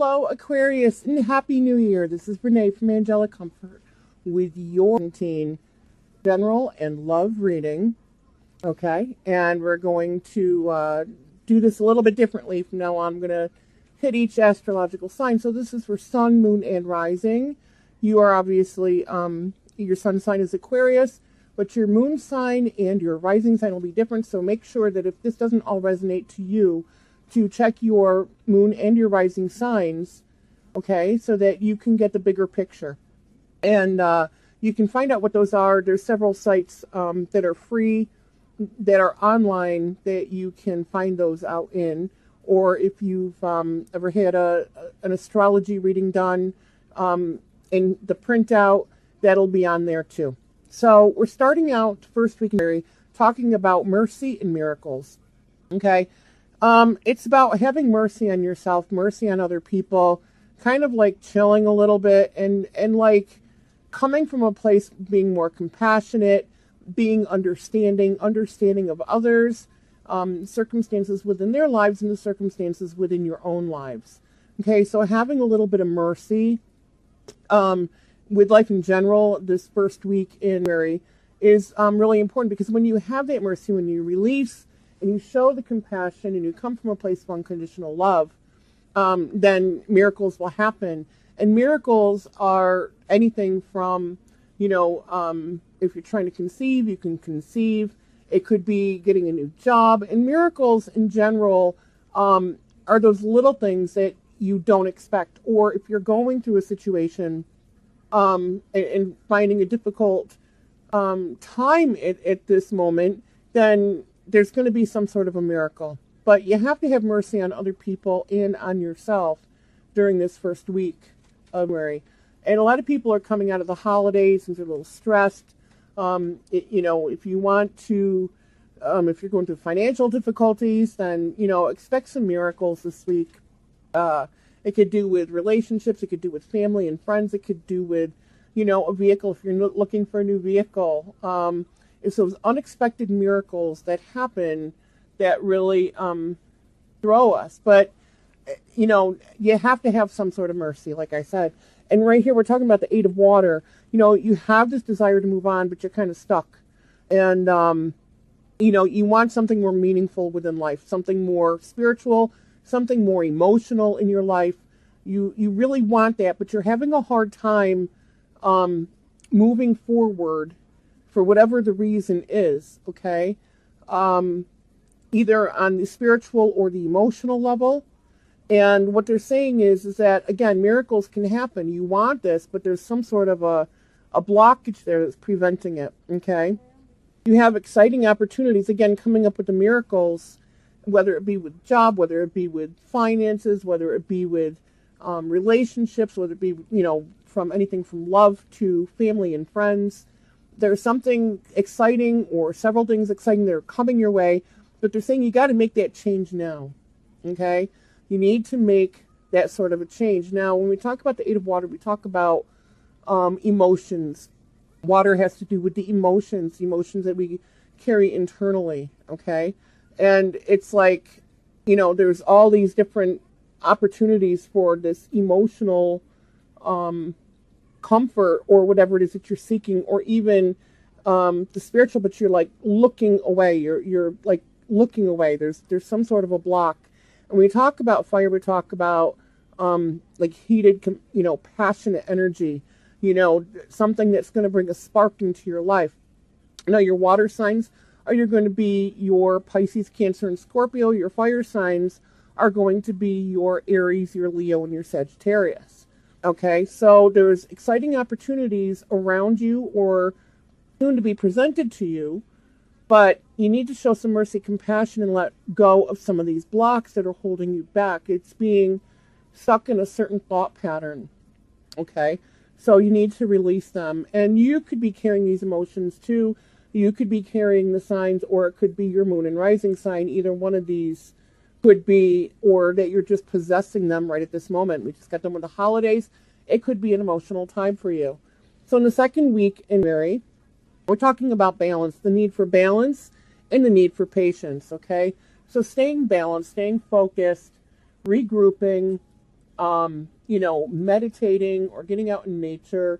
Hello, Aquarius, and Happy New Year. This is Renee from Angelic Comfort with your general and love reading. Okay, and we're going to do this a little bit differently from now on. I'm going to hit each astrological sign. So this is for sun, moon, and rising. You are obviously, your sun sign is Aquarius, but your moon sign and your rising sign will be different. So make sure that if this doesn't all resonate to you, to check your moon and your rising signs, okay, so that you can get the bigger picture. And you can find out what those are. There's several sites that are free, that are online, that you can find those out in. Or if you've ever had an astrology reading done in the printout, that'll be on there too. So we're starting out first week in January talking about mercy and miracles. Okay. It's about having mercy on yourself, mercy on other people, kind of like chilling a little bit and like coming from a place being more compassionate, being understanding of others, circumstances within their lives and the circumstances within your own lives. Okay, so having a little bit of mercy with life in general this first week in January is really important, because when you have that mercy, when you release and you show the compassion and you come from a place of unconditional love, then miracles will happen. And miracles are anything from, if you're trying to conceive, you can conceive. It could be getting a new job. And miracles in general are those little things that you don't expect. Or if you're going through a situation and finding a difficult time at this moment, then there's going to be some sort of a miracle. But you have to have mercy on other people and on yourself during this first week of January. And a lot of people are coming out of the holidays and they're a little stressed. If you want to, if you're going through financial difficulties, then, expect some miracles this week. It could do with relationships. It could do with family and friends. It could do with, a vehicle, if you're looking for a new vehicle. It's those unexpected miracles that happen that really throw us. But, you have to have some sort of mercy, like I said. And right here, we're talking about the 8 of water. You have this desire to move on, but you're kind of stuck. And, you want something more meaningful within life, something more spiritual, something more emotional in your life. You really want that, but you're having a hard time moving forward for whatever the reason is, okay? Either on the spiritual or the emotional level. And what they're saying is that, again, miracles can happen. You want this, but there's some sort of a blockage there that's preventing it, okay? You have exciting opportunities, again, coming up with the miracles, whether it be with job, whether it be with finances, whether it be with relationships, whether it be, from anything from love to family and friends. There's something exciting or several things exciting that are coming your way, but they're saying you got to make that change now, okay? You need to make that sort of a change. Now, when we talk about the 8 of water, we talk about emotions. Water has to do with the emotions that we carry internally, okay? And it's like, there's all these different opportunities for this emotional comfort or whatever it is that you're seeking, or even the spiritual, but you're like looking away. You're like looking away. There's some sort of a block. And when we talk about fire, we talk about like heated, passionate energy, something that's going to bring a spark into your life. Now, your water signs are going to be your Pisces, Cancer, and Scorpio. Your fire signs are going to be your Aries, your Leo, and your Sagittarius. Okay, so there's exciting opportunities around you or soon to be presented to you, but you need to show some mercy, compassion, and let go of some of these blocks that are holding you back. It's being stuck in a certain thought pattern, okay? So you need to release them. And you could be carrying these emotions too. You could be carrying the signs, or it could be your moon and rising sign. Either one of these could be, or that you're just possessing them right at this moment. We just got done with the holidays. It could be an emotional time for you. So in the second week in January, we're talking about balance, the need for balance and the need for patience, okay? So staying balanced, staying focused, regrouping, meditating or getting out in nature,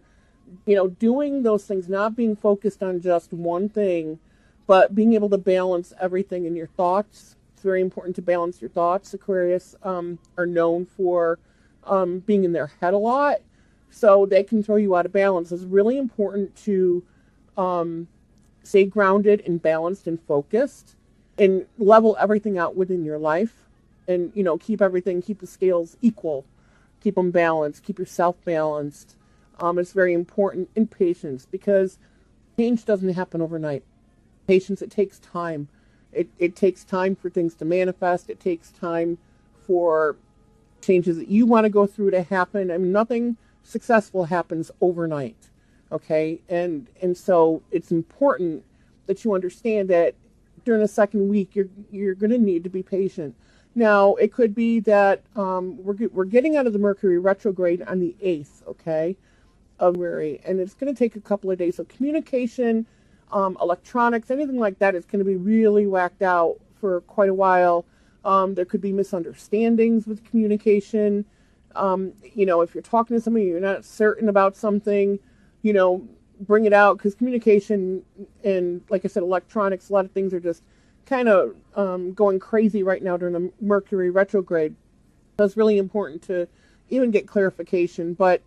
doing those things, not being focused on just one thing, but being able to balance everything in your thoughts. It's very important to balance your thoughts. Aquarius are known for being in their head a lot, so they can throw you out of balance. It's really important to stay grounded and balanced and focused and level everything out within your life, and keep the scales equal, keep them balanced, keep yourself balanced. It's very important. In patience, because change doesn't happen overnight. Patience, it takes time. It takes time for things to manifest. It takes time for changes that you want to go through to happen. I mean, nothing successful happens overnight. Okay, and so it's important that you understand that during the second week you're going to need to be patient. Now, it could be that we're getting out of the Mercury retrograde on the 8th, okay, of February, and it's going to take a couple of days. So communication, electronics, anything like that is going to be really whacked out for quite a while. There could be misunderstandings with communication. If you're talking to somebody, you're not certain about something, bring it out, because communication and, like I said, electronics, a lot of things are just kind of going crazy right now during the Mercury retrograde. So it's really important to even get clarification, but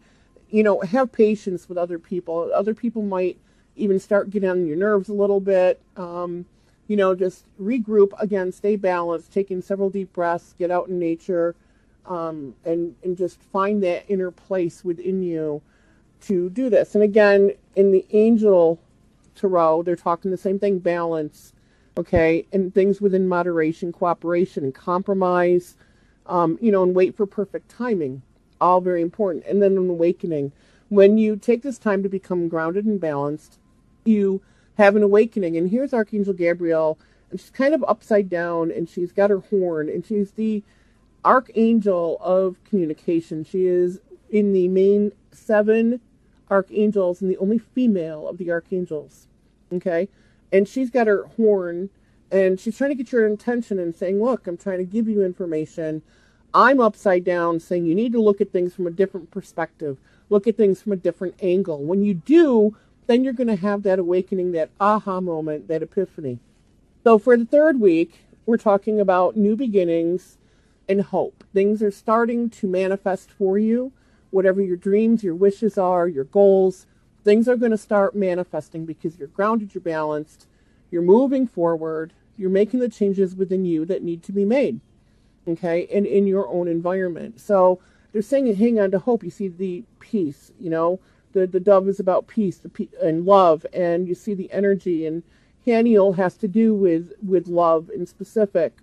have patience with other people. Other people might even start getting on your nerves a little bit. Just regroup again, stay balanced, taking several deep breaths, get out in nature, and just find that inner place within you to do this. And again, in the angel tarot, they're talking the same thing, balance, okay, and things within moderation, cooperation, and compromise, and wait for perfect timing. All very important. And then an awakening. When you take this time to become grounded and balanced, you have an awakening. And here's Archangel Gabriel, and she's kind of upside down, and she's got her horn, and she's the archangel of communication. She is in the main 7 archangels and the only female of the archangels. Okay? And she's got her horn, and she's trying to get your attention and saying, look, I'm trying to give you information. I'm upside down, saying you need to look at things from a different perspective. Look at things from a different angle. When you do, then you're going to have that awakening, that aha moment, that epiphany. So for the third week, we're talking about new beginnings and hope. Things are starting to manifest for you. Whatever your dreams, your wishes are, your goals, things are going to start manifesting because you're grounded, you're balanced, you're moving forward, you're making the changes within you that need to be made. Okay, and in your own environment. So they're saying, hang on to hope. You see the peace, the dove is about peace and love, and you see the energy, and Haniel has to do with love in specific.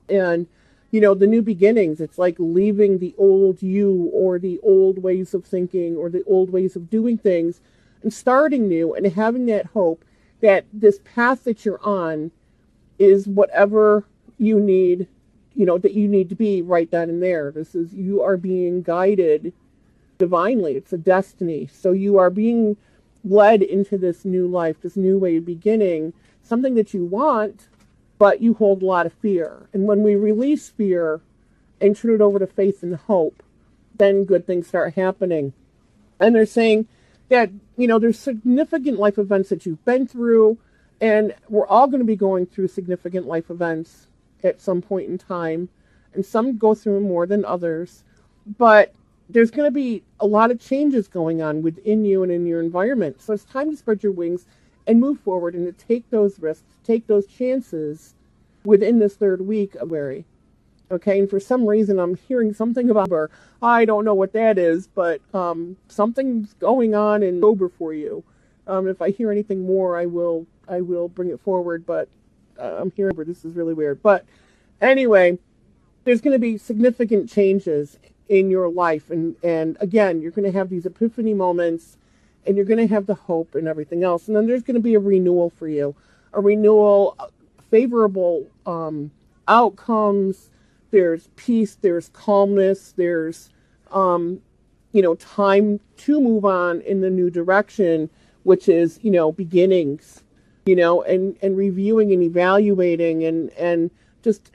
And, the new beginnings, it's like leaving the old you, or the old ways of thinking, or the old ways of doing things, and starting new, and having that hope that this path that you're on is whatever you need, that you need to be right then and there. You are being guided divinely. It's a destiny. So you are being led into this new life, this new way of beginning, something that you want, but you hold a lot of fear. And when we release fear and turn it over to faith and hope, then good things start happening. And they're saying that, there's significant life events that you've been through, and we're all going to be going through significant life events at some point in time, and some go through more than others, but there's going to be a lot of changes going on within you and in your environment. So it's time to spread your wings and move forward, and to take those risks, take those chances within this third week of February. Okay, and for some reason I'm hearing something about October. I don't know what that is, but something's going on in October for you. If I hear anything more, I will bring it forward, but I'm hearing this is really weird. But anyway, there's going to be significant changes in your life, and again, you're going to have these epiphany moments, and you're going to have the hope and everything else. And then there's going to be a renewal for you, a renewal, favorable outcomes. There's peace, there's calmness, there's time to move on in the new direction, which is beginnings, and reviewing and evaluating, and just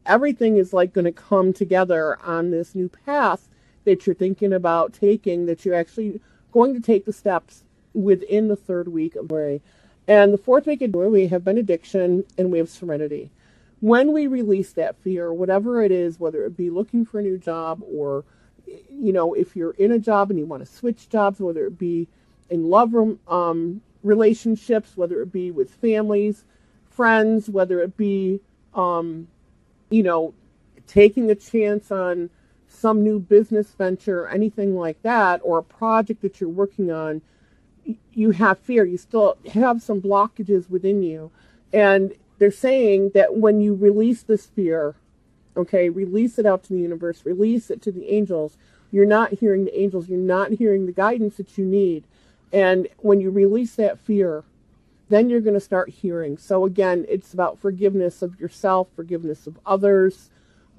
everything is like going to come together on this new path, that you're thinking about taking, that you're actually going to take the steps within the 3rd week of January. And the 4th week of January, we have benediction and we have serenity. When we release that fear, whatever it is, whether it be looking for a new job, or, if you're in a job and you want to switch jobs, whether it be in love relationships, whether it be with families, friends, whether it be, taking a chance on some new business venture, anything like that, or a project that you're working on, you have fear. You still have some blockages within you. And they're saying that when you release this fear, okay, release it out to the universe, release it to the angels, you're not hearing the angels, you're not hearing the guidance that you need. And when you release that fear, then you're going to start hearing. So again, it's about forgiveness of yourself, forgiveness of others,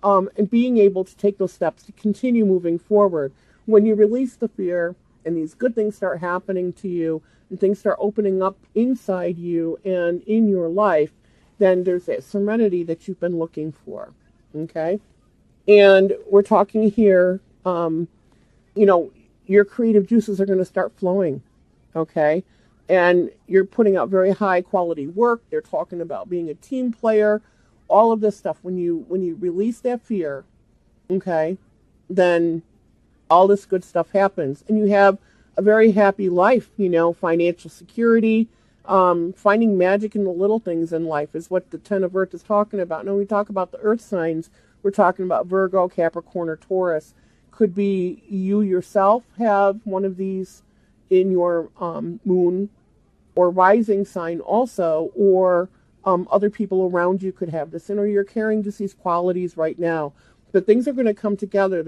and being able to take those steps to continue moving forward. When you release the fear and these good things start happening to you and things start opening up inside you and in your life, then there's that serenity that you've been looking for. Okay? And we're talking here, your creative juices are going to start flowing. Okay? And you're putting out very high quality work. They're talking about being a team player, all of this stuff. When you release that fear, okay, then all this good stuff happens. And you have a very happy life, financial security, finding magic in the little things in life is what the 10 of Earth is talking about. Now, when we talk about the Earth signs, we're talking about Virgo, Capricorn, or Taurus. Could be you yourself have one of these in your moon or rising sign also, or other people around you could have this, or you're carrying just these qualities right now. But things are going to come together.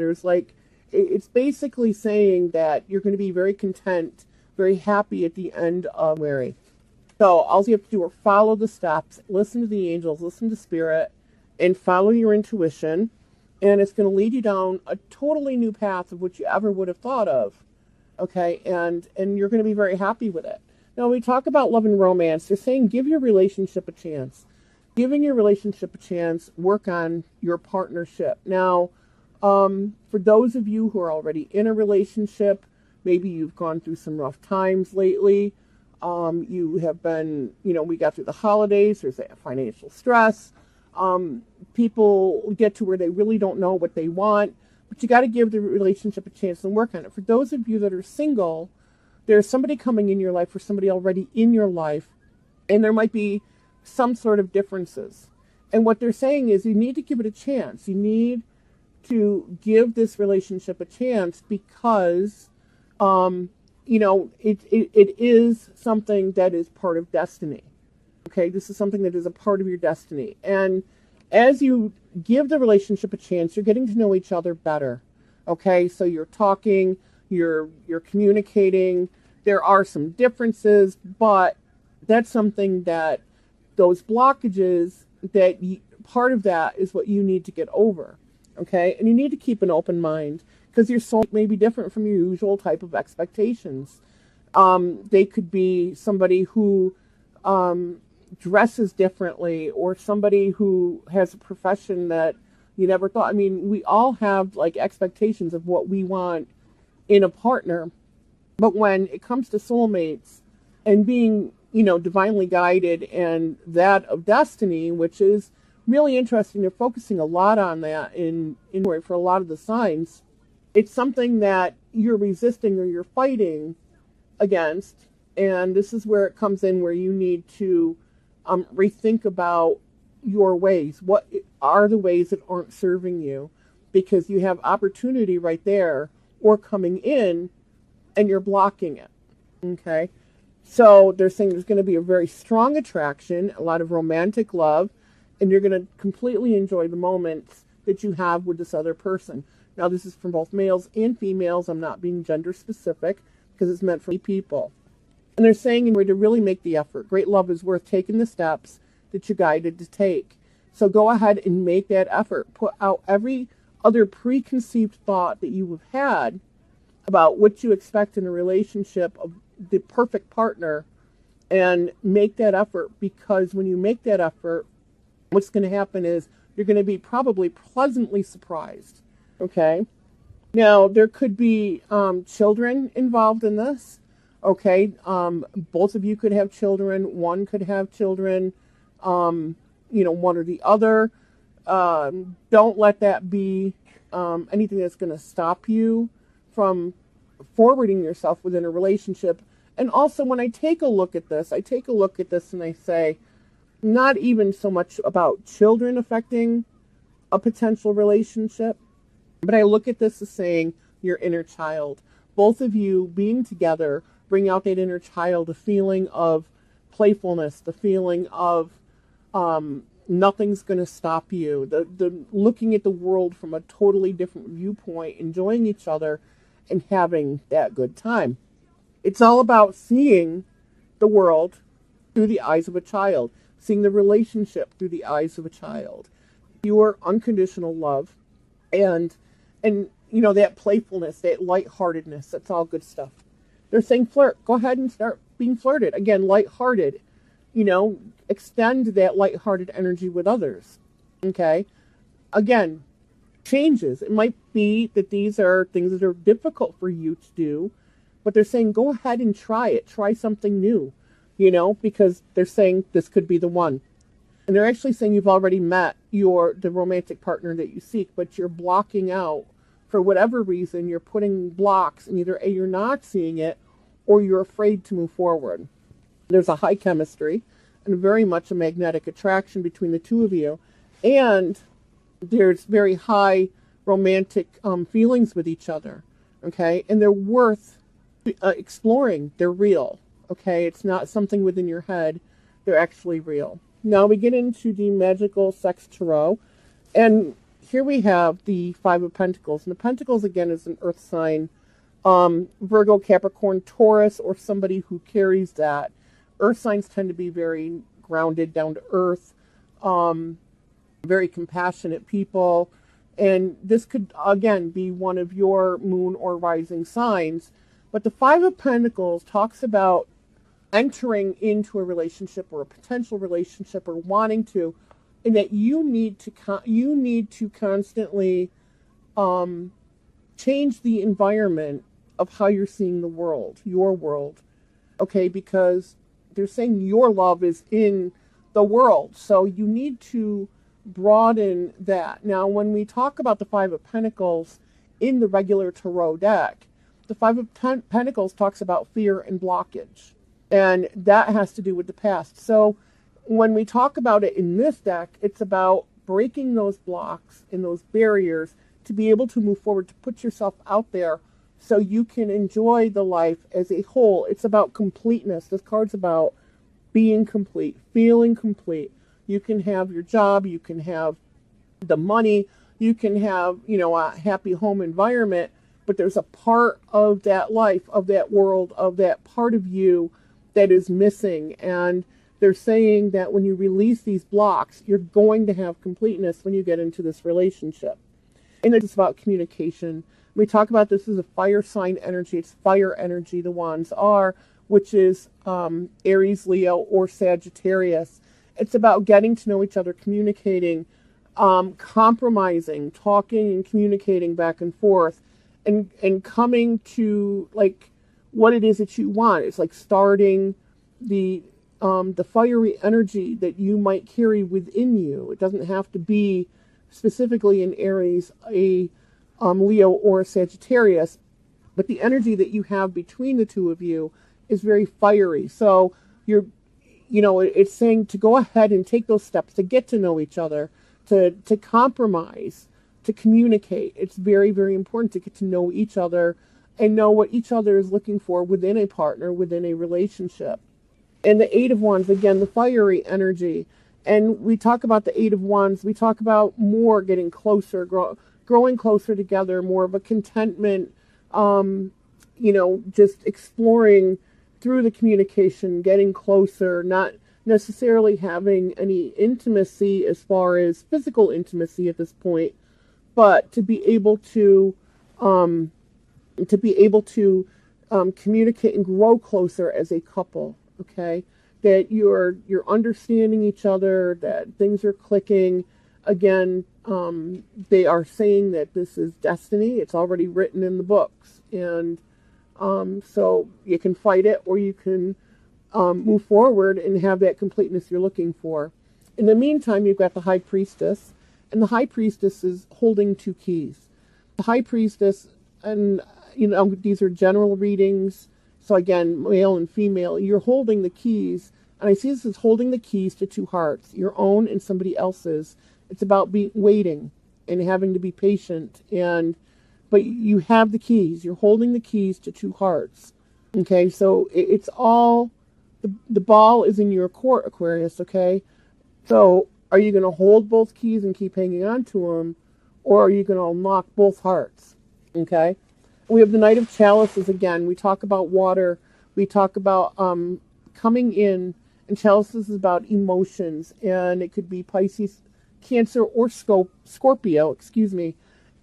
It's basically saying that you're going to be very content, very happy at the end of January. So all you have to do is follow the steps, listen to the angels, listen to spirit, and follow your intuition. And it's going to lead you down a totally new path of what you ever would have thought of. Okay, and you're going to be very happy with it. Now, we talk about love and romance. They're saying give your relationship a chance. Giving your relationship a chance, work on your partnership. Now, for those of you who are already in a relationship, maybe you've gone through some rough times lately. You have been, we got through the holidays. There's that financial stress. People get to where they really don't know what they want. But you got to give the relationship a chance and work on it. For those of you that are single, there's somebody coming in your life or somebody already in your life, and there might be some sort of differences. And what they're saying is you need to give it a chance. You need to give this relationship a chance because, it is something that is part of destiny. Okay, this is something that is a part of your destiny. And as you give the relationship a chance, you're getting to know each other better. Okay, so you're talking, you're communicating. There are some differences, but that's something that those blockages, part of that is what you need to get over. Okay, and you need to keep an open mind because your soul may be different from your usual type of expectations. They could be somebody who dresses differently, or somebody who has a profession that you never thought. I mean, we all have like expectations of what we want in a partner, but when it comes to soulmates and being, divinely guided and that of destiny, which is really interesting, they're focusing a lot on that in for a lot of the signs. It's something that you're resisting or you're fighting against, and this is where it comes in, where you need to rethink about your ways. What are the ways that aren't serving you? Because you have opportunity right there or coming in and you're blocking it. Okay. So they're saying there's going to be a very strong attraction, a lot of romantic love, and you're going to completely enjoy the moments that you have with this other person. Now, this is for both males and females. I'm not being gender specific because it's meant for people. And they're saying in order to really make the effort, great love is worth taking the steps that you're guided to take. So go ahead and make that effort. Put out every other preconceived thought that you have had about what you expect in a relationship of the perfect partner, and make that effort, because when you make that effort, what's going to happen is you're going to be probably pleasantly surprised. Okay? Now, there could be children involved in this. Okay, both of you could have children. One could have children. One or the other. Don't let that be anything that's going to stop you from forwarding yourself within a relationship. And also, when I take a look at this, and I say, not even so much about children affecting a potential relationship, but I look at this as saying your inner child. Both of you being together bring out that inner child, the feeling of playfulness, the feeling of nothing's going to stop you, the looking at the world from a totally different viewpoint, enjoying each other, and having that good time. It's all about seeing the world through the eyes of a child, seeing the relationship through the eyes of a child. Pure unconditional love and that playfulness, that lightheartedness, that's all good stuff. They're saying flirt. Go ahead and start being flirted. Again, lighthearted. Extend that lighthearted energy with others. Okay? Again, changes. It might be that these are things that are difficult for you to do, but they're saying go ahead and try it. Try something new, because they're saying this could be the one. And they're actually saying you've already met the romantic partner that you seek, but you're blocking out for whatever reason. You're putting blocks, and either A, you're not seeing it, or you're afraid to move forward. There's a high chemistry and very much a magnetic attraction between the two of you, and there's very high romantic feelings with each other. Okay, and they're worth exploring. They're real. Okay, it's not something within your head. They're actually real. Now we get into the magical sex tarot, and here we have the Five of Pentacles. And the Pentacles, again, is an earth sign, Virgo, Capricorn, Taurus, or somebody who carries that. Earth signs tend to be very grounded, down to earth, very compassionate people. And this could, again, be one of your moon or rising signs. But the Five of Pentacles talks about entering into a relationship or a potential relationship or wanting to, and that you need to constantly change the environment of how you're seeing the world, your world. Okay, because they're saying your love is in the world. So you need to broaden that. Now, when we talk about the Five of Pentacles in the regular tarot deck, the Five of Pentacles talks about fear and blockage. And that has to do with the past. So when we talk about it in this deck, it's about breaking those blocks and those barriers to be able to move forward, to put yourself out there so you can enjoy the life as a whole. It's about completeness. This card's about being complete, feeling complete. You can have your job, you can have the money, you can have, a happy home environment, but there's a part of that life, of that world, of that part of you that is missing. And they're saying that when you release these blocks, you're going to have completeness when you get into this relationship. And it's about communication. We talk about this as a fire sign energy. It's fire energy, the wands are, which is Aries, Leo, or Sagittarius. It's about getting to know each other, communicating, compromising, talking and communicating back and forth, and coming to what it is that you want. It's like starting the fiery energy that you might carry within you. It doesn't have to be specifically an Aries, a Leo, or a Sagittarius, but the energy that you have between the two of you is very fiery. So it's saying to go ahead and take those steps to get to know each other, to compromise, to communicate. It's very, very important to get to know each other and know what each other is looking for within a partner, within a relationship. And the Eight of Wands, again, the fiery energy. And we talk about the Eight of Wands, we talk about more getting closer, growing closer together, more of a contentment, just exploring through the communication, getting closer, not necessarily having any intimacy as far as physical intimacy at this point, but to be able to communicate and grow closer as a couple. Okay, that you're understanding each other, that things are clicking. Again, They are saying that this is destiny. It's already written in the books. And so you can fight it, or you can move forward and have that completeness you're looking for. In the meantime, you've got the High Priestess, and the High Priestess is holding two keys. The High Priestess, and these are general readings, so again, male and female, you're holding the keys, and I see this as holding the keys to two hearts, your own and somebody else's. It's about waiting and having to be patient, but you have the keys. You're holding the keys to two hearts. Okay, so it's all, the ball is in your court, Aquarius, okay? So are you going to hold both keys and keep hanging on to them, or are you going to unlock both hearts? Okay? We have the Knight of Chalices again. We talk about water. We talk about coming in, and Chalices is about emotions, and it could be Pisces, Cancer, or Scorpio,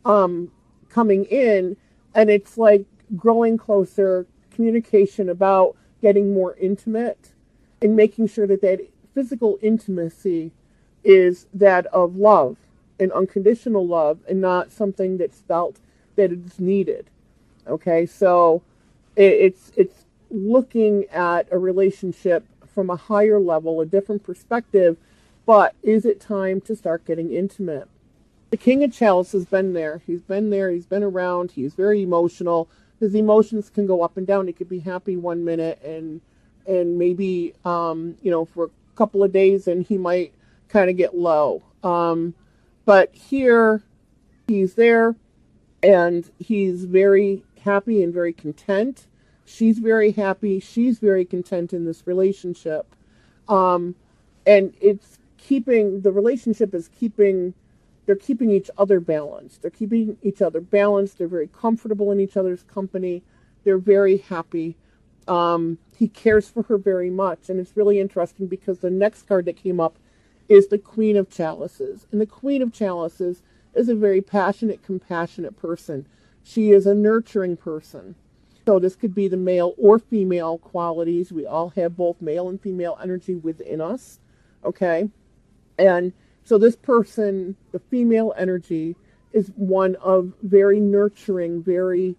coming in, and it's like growing closer, communication about getting more intimate, and making sure that that physical intimacy is that of love and unconditional love, and not something that's felt that it's needed. Okay, so it's looking at a relationship from a higher level, a different perspective, but is it time to start getting intimate? The King of Chalice has been there. He's been there. He's been around. He's very emotional. His emotions can go up and down. He could be happy 1 minute and maybe for a couple of days, and he might kind of get low. But here he's there, and he's very happy and very content. She's very happy. She's very content in this relationship. And it's keeping, the relationship is keeping, they're keeping each other balanced. They're keeping each other balanced. They're very comfortable in each other's company. They're very happy. He cares for her very much. And it's really interesting because the next card that came up is the Queen of Chalices. And the Queen of Chalices is a very passionate, compassionate person. She is a nurturing person. So this could be the male or female qualities. We all have both male and female energy within us. Okay? And so this person, the female energy, is one of very nurturing, very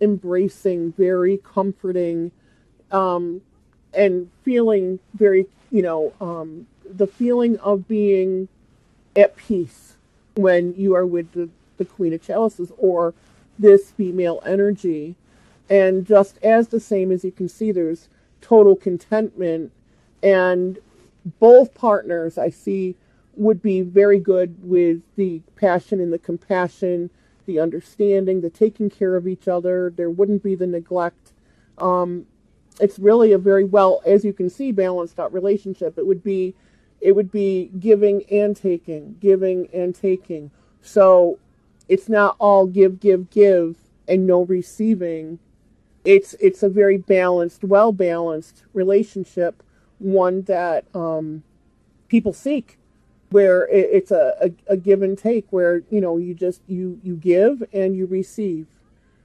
embracing, very comforting, and feeling very, the feeling of being at peace when you are with the Queen of Chalices or this female energy. And just as the same as you can see, there's total contentment, and both partners I see would be very good with the passion and the compassion, the understanding, the taking care of each other. There wouldn't be the neglect. It's really a very well, as you can see, balanced out relationship. It would be giving and taking. So it's not all give, and no receiving. It's a very balanced, well-balanced relationship, one that people seek, where it's a give and take, where you give and you receive,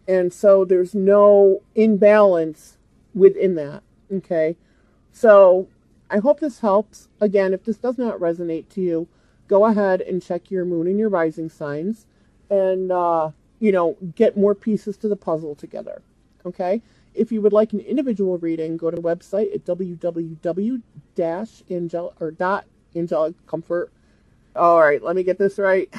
and so there's no imbalance within that. Okay, so I hope this helps. Again, if this does not resonate to you, go ahead and check your moon and your rising signs, and get more pieces to the puzzle together. Okay, if you would like an individual reading, go to the website at www.angelicomfort. All right, let me get this right.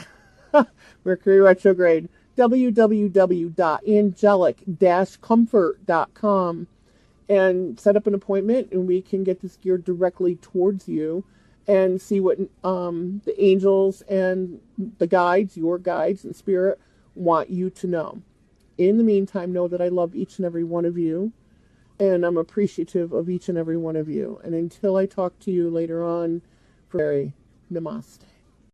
Mercury retrograde. www.angelic-comfort.com, and set up an appointment, and we can get this geared directly towards you and see what the angels and the guides, your guides and spirit, want you to know. In the meantime, know that I love each and every one of you, and I'm appreciative of each and every one of you. And until I talk to you later on, namaste.